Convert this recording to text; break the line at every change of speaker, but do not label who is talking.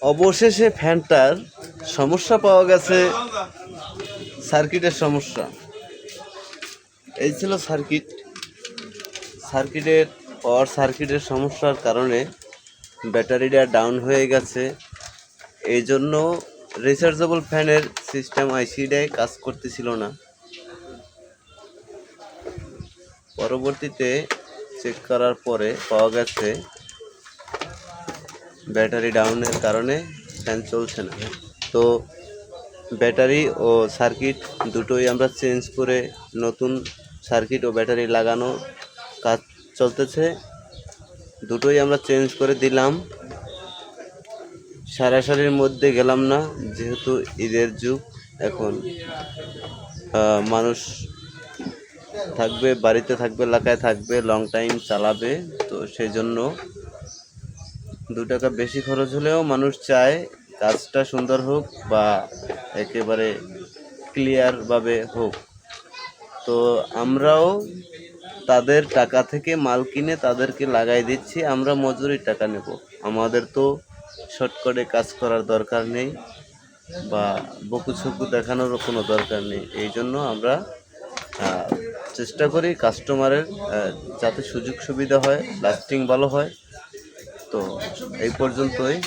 অবশেষে ফ্যানটার সমস্যা পাওয়া গেছে, সার্কিটের সমস্যা। এই ছিল সার্কিটের সমস্যার কারণে ব্যাটারিটা ডাউন হয়ে গেছে। এই জন্য রিচার্জেবল ফ্যানের সিস্টেম আইসিটাই কাজ করতেছিল না। পরবর্তীতে চেক করার পরে পাওয়া গেছে ব্যাটারি ডাউনের কারণে ফ্যান চলছে না। তো ব্যাটারি ও সার্কিট দুটোই আমরা চেঞ্জ করে নতুন সার্কিট ও ব্যাটারি লাগানো কাজ চলতেছে। দুটোই আমরা চেঞ্জ করে দিলাম। সারাসারির মধ্যে গেলাম না, যেহেতু ঈদের যুগ। এখন মানুষ থাকবে, বাড়িতে থাকবে, এলাকায় থাকবে, লং টাইম চালাবে। তো সেই জন্য 2 টাকা বেশি খরচ হলেও মানুষ চায় কাজটা সুন্দর হোক বা একেবারে ক্লিয়ারভাবে হোক। তো আমরাও তাদের টাকা থেকে মাল কিনে তাদেরকে লাগাই দিচ্ছি, আমরা মজুরির টাকা নেব। আমাদের তো শর্টকাটে কাজ করার দরকার নেই বা বকুঝকু দেখানোরও কোনো দরকার নেই। এই জন্য আমরা চেষ্টা করি কাস্টমারের যাতে সুযোগ সুবিধা হয়, লাস্টিং ভালো হয়। তো এই পর্যন্তই।